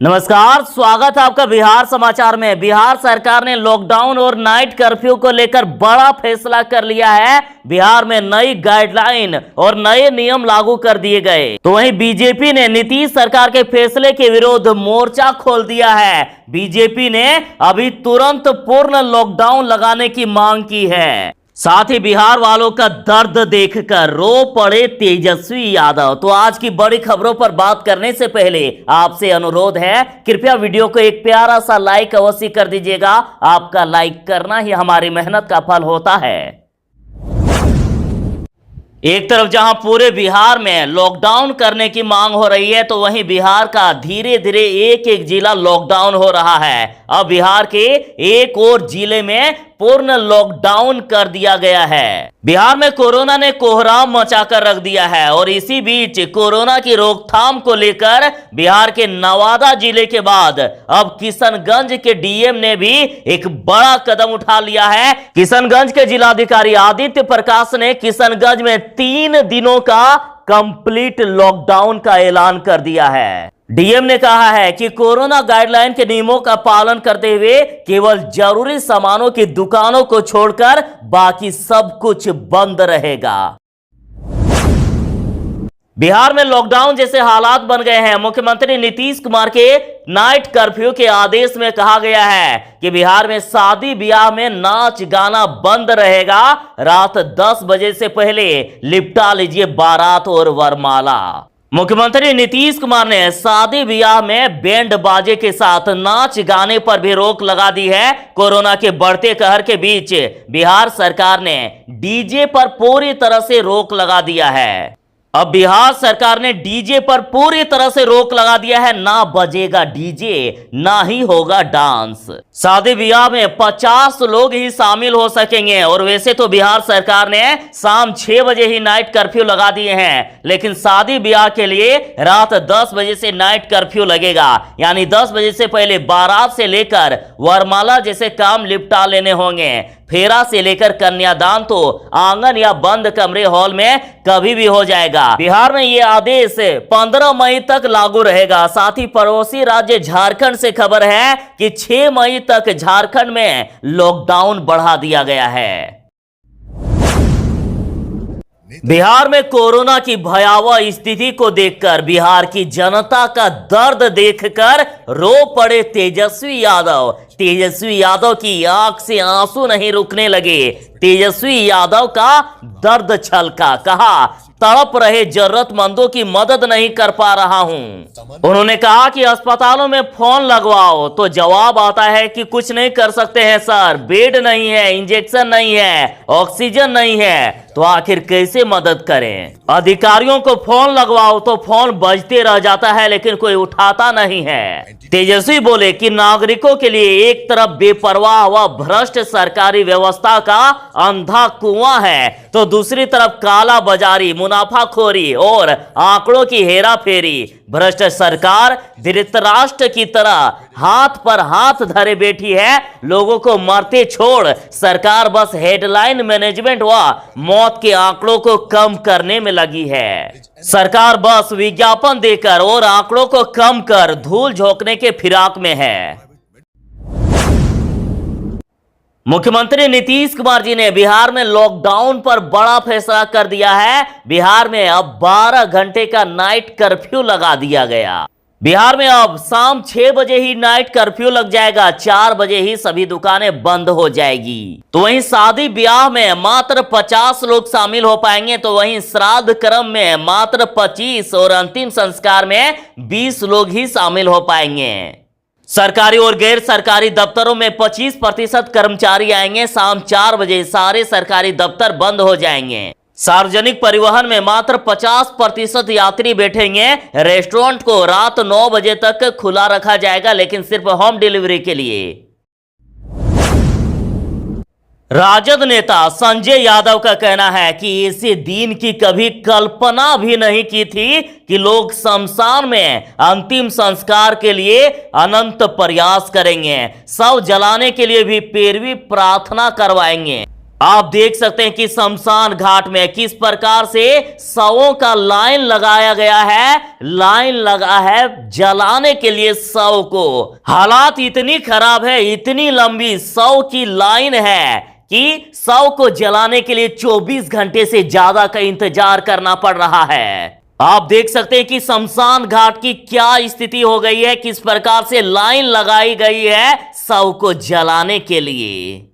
नमस्कार, स्वागत है आपका बिहार समाचार में। बिहार सरकार ने लॉकडाउन और नाइट कर्फ्यू को लेकर बड़ा फैसला कर लिया है। बिहार में नई गाइडलाइन और नए नियम लागू कर दिए गए। तो वहीं बीजेपी ने नीतीश सरकार के फैसले के विरोध मोर्चा खोल दिया है। बीजेपी ने अभी तुरंत पूर्ण लॉकडाउन लगाने की मांग की है। साथ ही बिहार वालों का दर्द देखकर रो पड़े तेजस्वी यादव। तो आज की बड़ी खबरों पर बात करने से पहले आपसे अनुरोध है, कृपया वीडियो को एक प्यारा सा लाइक अवश्य कर दीजिएगा। आपका लाइक करना ही हमारी मेहनत का फल होता है। एक तरफ जहां पूरे बिहार में लॉकडाउन करने की मांग हो रही है, तो वहीं बिहार का धीरे धीरे एक एक जिला लॉकडाउन हो रहा है। अब बिहार के एक और जिले में पूर्ण लॉकडाउन कर दिया गया है। बिहार में कोरोना ने कोहराम मचाकर रख दिया है और इसी बीच कोरोना की रोकथाम को लेकर बिहार के नवादा जिले के बाद अब किशनगंज के डीएम ने भी एक बड़ा कदम उठा लिया है। किशनगंज के जिलाधिकारी आदित्य प्रकाश ने किशनगंज में 3 दिनों का कंप्लीट लॉकडाउन का ऐलान कर दिया है। डीएम ने कहा है कि कोरोना गाइडलाइन के नियमों का पालन करते हुए केवल जरूरी सामानों की दुकानों को छोड़कर बाकी सब कुछ बंद रहेगा। बिहार में लॉकडाउन जैसे हालात बन गए हैं। मुख्यमंत्री नीतीश कुमार के नाइट कर्फ्यू के आदेश में कहा गया है कि बिहार में शादी ब्याह में नाच गाना बंद रहेगा। रात 10 बजे से पहले लिपटा लीजिए बारात और वरमाला। मुख्यमंत्री नीतीश कुमार ने शादी ब्याह में बैंड बाजे के साथ नाच गाने पर भी रोक लगा दी है। कोरोना के बढ़ते कहर के बीच बिहार सरकार ने डीजे पर पूरी तरह से रोक लगा दिया है। अब बिहार सरकार ने डीजे पर पूरी तरह से रोक लगा दिया है। ना बजेगा डीजे, ना ही होगा डांस। शादी ब्याह में 50 लोग ही शामिल हो सकेंगे। और वैसे तो बिहार सरकार ने शाम 6 बजे ही नाइट कर्फ्यू लगा दिए हैं, लेकिन शादी ब्याह के लिए रात 10 बजे से नाइट कर्फ्यू लगेगा। यानी 10 बजे से पहले बारात से लेकर वरमाला जैसे काम निपटा लेने होंगे। फेरा से लेकर कन्यादान तो आंगन या बंद कमरे हॉल में कभी भी हो जाएगा। बिहार में यह आदेश 15 मई तक लागू रहेगा। साथ ही पड़ोसी राज्य झारखंड से खबर है कि 6 मई तक झारखंड में लॉकडाउन बढ़ा दिया गया है। बिहार में कोरोना की भयावह स्थिति को देखकर बिहार की जनता का दर्द देखकर रो पड़े तेजस्वी यादव। तेजस्वी यादव की आंख से आंसू नहीं रुकने लगे। तेजस्वी यादव का दर्द छलका। कहा, तड़प रहे जरूरतमंदों की मदद नहीं कर पा रहा हूं। उन्होंने कहा कि अस्पतालों में फोन लगवाओ तो जवाब आता है कि कुछ नहीं कर सकते हैं सर, बेड नहीं है, इंजेक्शन नहीं है, ऑक्सीजन नहीं है। तो आखिर कैसे मदद करें? अधिकारियों को फोन लगवाओ तो फोन बजते रह जाता है, लेकिन कोई उठाता नहीं है। तेजस्वी बोले कि नागरिकों के लिए एक तरफ बेपरवाह व भ्रष्ट सरकारी व्यवस्था का अंधा कुआं है, तो दूसरी तरफ काला बाजारी, मुनाफाखोरी और आंकड़ों की हेराफेरी। भ्रष्ट सरकार धृतराष्ट्र की तरह हाथ पर हाथ धरे बैठी है। लोगों को मरते छोड़ सरकार बस हेडलाइन मैनेजमेंट व मौत के आंकड़ों को कम करने में लगी है। सरकार बस विज्ञापन देकर और आंकड़ों को कम कर धूल झोंकने के फिराक में है। मुख्यमंत्री नीतीश कुमार जी ने बिहार में लॉकडाउन पर बड़ा फैसला कर दिया है। बिहार में अब 12 घंटे का नाइट कर्फ्यू लगा दिया गया। बिहार में अब शाम 6 बजे ही नाइट कर्फ्यू लग जाएगा। 4 बजे ही सभी दुकानें बंद हो जाएगी। तो वहीं शादी ब्याह में मात्र 50 लोग शामिल हो पाएंगे, तो वहीं श्राद्ध कर्म में मात्र 25 और अंतिम संस्कार में 20 लोग ही शामिल हो पाएंगे। सरकारी और गैर सरकारी दफ्तरों में 25% कर्मचारी आएंगे। शाम 4 बजे सारे सरकारी दफ्तर बंद हो जाएंगे। सार्वजनिक परिवहन में मात्र 50% यात्री बैठेंगे। रेस्टोरेंट को रात 9 बजे तक खुला रखा जाएगा, लेकिन सिर्फ होम डिलीवरी के लिए। राजद नेता संजय यादव का कहना है कि ऐसे दिन की कभी कल्पना भी नहीं की थी कि लोग शमशान में अंतिम संस्कार के लिए अनंत प्रयास करेंगे, शव जलाने के लिए भी पैरवी प्रार्थना करवाएंगे। आप देख सकते हैं कि शमशान घाट में किस प्रकार से शवों का लाइन लगाया गया है, लाइन लगा है जलाने के लिए शव को। हालात इतनी खराब है, इतनी लंबी शव की लाइन है कि शव को जलाने के लिए 24 घंटे से ज्यादा का इंतजार करना पड़ रहा है। आप देख सकते हैं कि शमशान घाट की क्या स्थिति हो गई है, किस प्रकार से लाइन लगाई गई है शव को जलाने के लिए।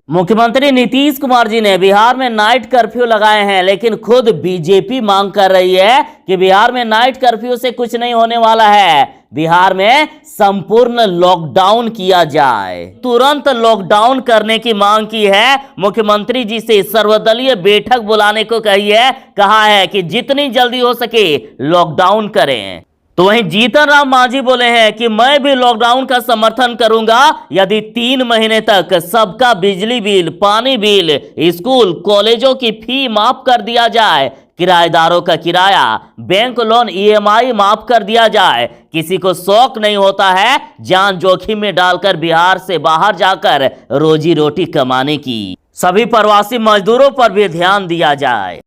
मुख्यमंत्री नीतीश कुमार जी ने बिहार में नाइट कर्फ्यू लगाए हैं, लेकिन खुद बीजेपी मांग कर रही है कि बिहार में नाइट कर्फ्यू से कुछ नहीं होने वाला है, बिहार में संपूर्ण लॉकडाउन किया जाए। तुरंत लॉकडाउन करने की मांग की है। मुख्यमंत्री जी से सर्वदलीय बैठक बुलाने को कहा है कि जितनी जल्दी हो सके लॉकडाउन करें। तो वहीं जीतन राम मांझी बोले हैं कि मैं भी लॉकडाउन का समर्थन करूंगा यदि 3 महीने तक सबका बिजली बिल, पानी बिल, स्कूल कॉलेजों की फी माफ कर दिया जाए, किराएदारों का किराया, बैंक लोन EMI माफ कर दिया जाए। किसी को शौक नहीं होता है जान जोखिम में डालकर बिहार से बाहर जाकर रोजी रोटी कमाने की। सभी प्रवासी मजदूरों पर भी ध्यान दिया जाए।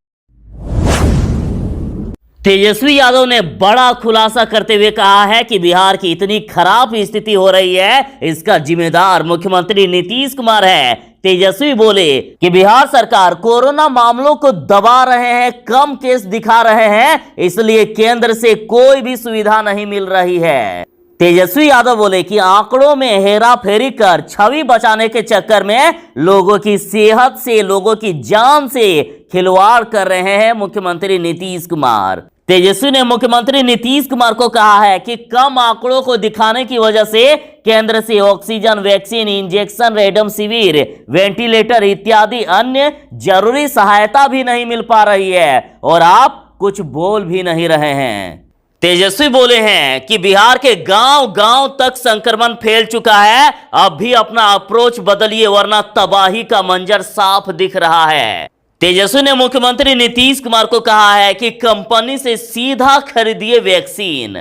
तेजस्वी यादव ने बड़ा खुलासा करते हुए कहा है कि बिहार की इतनी खराब स्थिति हो रही है, इसका जिम्मेदार मुख्यमंत्री नीतीश कुमार है। तेजस्वी बोले कि बिहार सरकार कोरोना मामलों को दबा रहे हैं, कम केस दिखा रहे हैं, इसलिए केंद्र से कोई भी सुविधा नहीं मिल रही है। तेजस्वी यादव बोले कि आंकड़ों में हेरा फेरी कर छवि बचाने के चक्कर में लोगों की सेहत से, लोगों की जान से खिलवाड़ कर रहे हैं मुख्यमंत्री नीतीश कुमार। तेजस्वी ने मुख्यमंत्री नीतीश कुमार को कहा है कि कम आंकड़ों को दिखाने की वजह से केंद्र से oxygen, vaccine, injection, remdesivir, ventilator इत्यादि अन्य जरूरी सहायता भी नहीं मिल पा रही है और आप कुछ बोल भी नहीं रहे हैं। तेजस्वी बोले हैं कि बिहार के गांव-गांव तक संक्रमण फैल चुका है, अब भी अपना अप्रोच बदलिए वरना तबाही का मंजर साफ दिख रहा है। तेजस्वी ने मुख्यमंत्री नीतीश कुमार को कहा है कि कंपनी से सीधा खरीदिए वैक्सीन।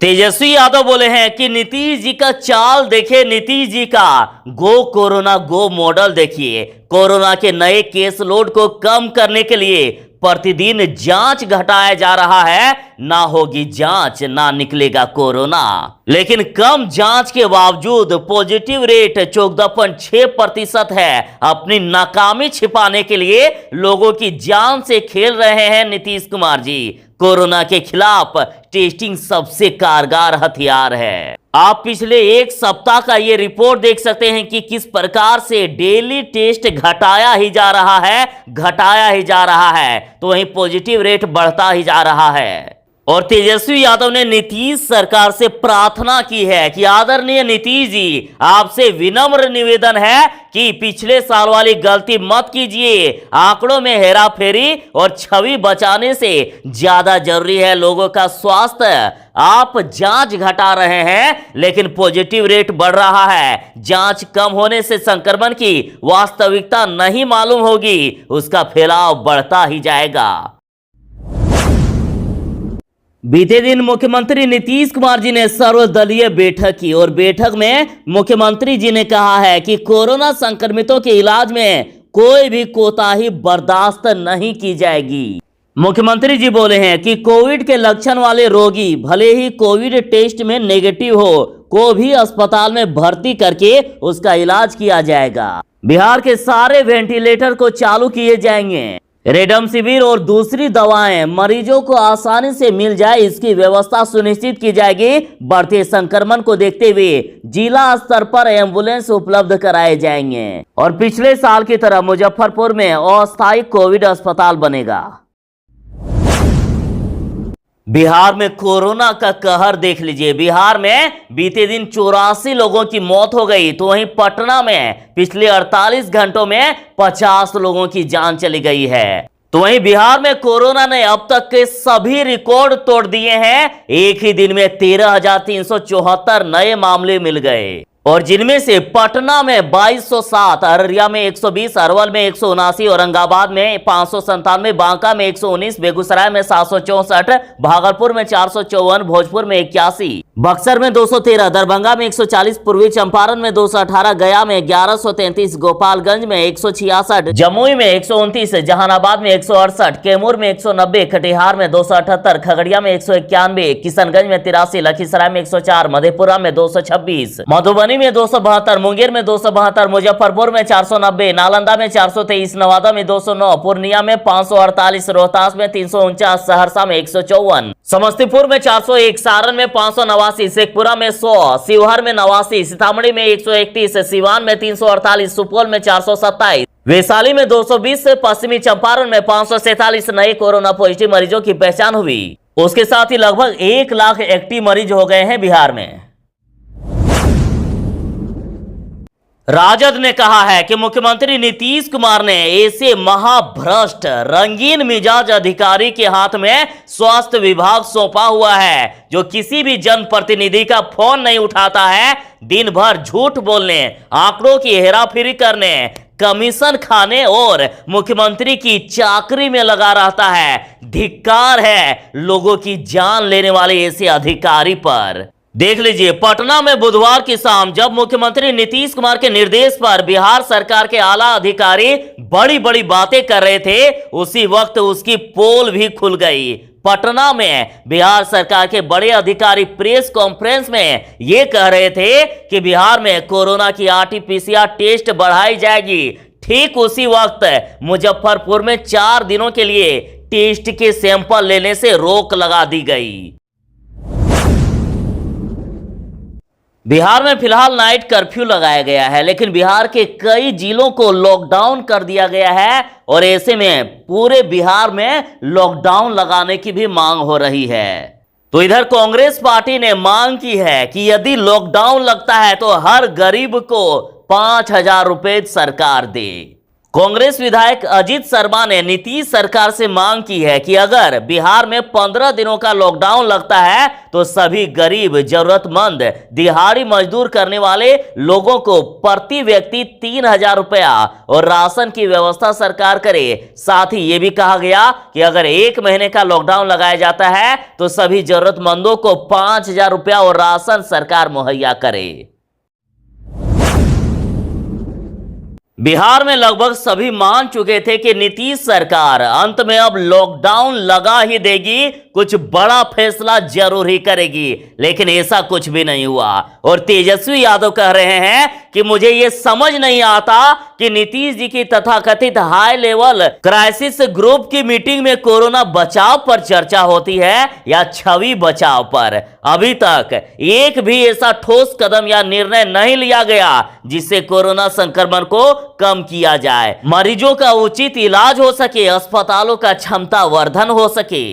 तेजस्वी यादव बोले हैं कि नीतीश जी का चाल देखिए, नीतीश जी का गो कोरोना गो मॉडल देखिए। कोरोना के नए केस लोड को कम करने के लिए प्रतिदिन जांच घटाया जा रहा है, ना होगी जांच ना निकलेगा कोरोना। लेकिन कम जांच के बावजूद पॉजिटिव रेट 14.6% है। अपनी नाकामी छिपाने के लिए लोगों की जान से खेल रहे हैं नीतीश कुमार जी। कोरोना के खिलाफ टेस्टिंग सबसे कारगर हथियार है। आप पिछले 1 सप्ताह का ये रिपोर्ट देख सकते हैं कि किस प्रकार से डेली टेस्ट घटाया ही जा रहा है, तो वहीं पॉजिटिव रेट बढ़ता ही जा रहा है। और तेजस्वी यादव ने नीतीश सरकार से प्रार्थना की है कि आदरणीय नीतीश जी, आपसे विनम्र निवेदन है कि पिछले साल वाली गलती मत कीजिए। आंकड़ों में हेराफेरी और छवि बचाने से ज्यादा जरूरी है लोगों का स्वास्थ्य। आप जांच घटा रहे हैं लेकिन पॉजिटिव रेट बढ़ रहा है। जांच कम होने से संक्रमण की वास्तविकता नहीं मालूम होगी, उसका फैलाव बढ़ता ही जाएगा। बीते दिन मुख्यमंत्री नीतीश कुमार जी ने सर्वदलीय बैठक की और बैठक में मुख्यमंत्री जी ने कहा है कि कोरोना संक्रमितों के इलाज में कोई भी कोताही बर्दाश्त नहीं की जाएगी। मुख्यमंत्री जी बोले हैं कि कोविड के लक्षण वाले रोगी भले ही कोविड टेस्ट में नेगेटिव हो, को भी अस्पताल में भर्ती करके उसका इलाज किया जाएगा। बिहार के सारे वेंटिलेटर को चालू किए जाएंगे। रेमडेसिविर और दूसरी दवाएं मरीजों को आसानी से मिल जाए, इसकी व्यवस्था सुनिश्चित की जाएगी। बढ़ते संक्रमण को देखते हुए जिला स्तर पर एम्बुलेंस उपलब्ध कराए जाएंगे और पिछले साल की तरह मुजफ्फरपुर में अस्थायी कोविड अस्पताल बनेगा। बिहार में कोरोना का कहर देख लीजिए। बिहार में बीते दिन 84 लोगों की मौत हो गई, तो वहीं पटना में पिछले 48 घंटों में 50 लोगों की जान चली गई है। तो वहीं बिहार में कोरोना ने अब तक के सभी रिकॉर्ड तोड़ दिए हैं। एक ही दिन में 13,374 नए मामले मिल गए। और जिनमें से पटना में 2207, अररिया में 120, अरवल में 179, औरंगाबाद में 597, बांका में 119, बेगूसराय में 764, भागलपुर में 454, भोजपुर में 81, बक्सर में 213, दरभंगा में 140, पूर्वी चंपारण में 218, गया में 1133, गोपालगंज में 166, जमुई में 129, जहानाबाद में 168, कैमूर में 190, कटिहार में 278, खगड़िया में 191, किशनगंज में 83, लखीसराय में 104, मधेपुरा में 226, मधुबनी में 272, मुंगेर में 272, मुजफ्फरपुर में 490, नालंदा में 423, नवादा में 209, पूर्णिया में 548, रोहतास में 349, सहरसा में 154, समस्तीपुर में 401, सारण में 589, शेखपुरा में 100, शिवहर में 89, सीतामढ़ी में 131, सिवान में 348, सुपौल में 427, वैशाली में 220, पश्चिमी चंपारण में 547 नए कोरोना पॉजिटिव मरीजों की पहचान हुई। उसके साथ ही लगभग 1 लाख एक्टिव मरीज हो गए हैं बिहार में। राजद ने कहा है कि मुख्यमंत्री नीतीश कुमार ने ऐसे महाभ्रष्ट रंगीन मिजाज अधिकारी के हाथ में स्वास्थ्य विभाग सौंपा हुआ है, जो किसी भी जनप्रतिनिधि का फोन नहीं उठाता है, दिन भर झूठ बोलने, आंकड़ों की हेराफेरी करने, कमीशन खाने और मुख्यमंत्री की चाकरी में लगा रहता है। धिक्कार है लोगों की जान लेने वाले ऐसे अधिकारी पर। देख लीजिए, पटना में बुधवार की शाम जब मुख्यमंत्री नीतीश कुमार के निर्देश पर बिहार सरकार के आला अधिकारी बड़ी बड़ी बातें कर रहे थे, उसी वक्त उसकी पोल भी खुल गई। पटना में बिहार सरकार के बड़े अधिकारी प्रेस कॉन्फ्रेंस में यह कह रहे थे कि बिहार में कोरोना की आरटी-पीसीआर टेस्ट बढ़ाई जाएगी। ठीक उसी वक्त मुजफ्फरपुर में 4 दिनों के लिए टेस्ट के सैंपल लेने से रोक लगा दी गई। बिहार में फिलहाल नाइट कर्फ्यू लगाया गया है, लेकिन बिहार के कई जिलों को लॉकडाउन कर दिया गया है और ऐसे में पूरे बिहार में लॉकडाउन लगाने की भी मांग हो रही है। तो इधर कांग्रेस पार्टी ने मांग की है कि यदि लॉकडाउन लगता है तो हर गरीब को 5,000 रुपए सरकार दे। कांग्रेस विधायक अजीत शर्मा ने नीतीश सरकार से मांग की है कि अगर बिहार में 15 दिनों का लॉकडाउन लगता है तो सभी गरीब, जरूरतमंद, दिहाड़ी मजदूर करने वाले लोगों को प्रति व्यक्ति 3,000 रुपया और राशन की व्यवस्था सरकार करे। साथ ही ये भी कहा गया कि अगर 1 महीने का लॉकडाउन लगाया जाता है तो सभी जरूरतमंदों को 5,000 रुपया और राशन सरकार मुहैया करे। बिहार में लगभग सभी मान चुके थे कि नीतीश सरकार अंत में अब लॉकडाउन लगा ही देगी, कुछ बड़ा फैसला जरूर ही करेगी, लेकिन ऐसा कुछ भी नहीं हुआ। और तेजस्वी यादव कह रहे हैं कि मुझे यह समझ नहीं आता कि नीतीश जी की तथाकथित हाई लेवल क्राइसिस ग्रुप की मीटिंग में कोरोना बचाव पर चर्चा होती है या छवि बचाव पर। अभी तक एक भी ऐसा ठोस कदम या निर्णय नहीं लिया गया जिससे कोरोना संक्रमण को कम किया जाए, मरीजों का उचित इलाज हो सके, अस्पतालों का क्षमता वर्धन हो सके।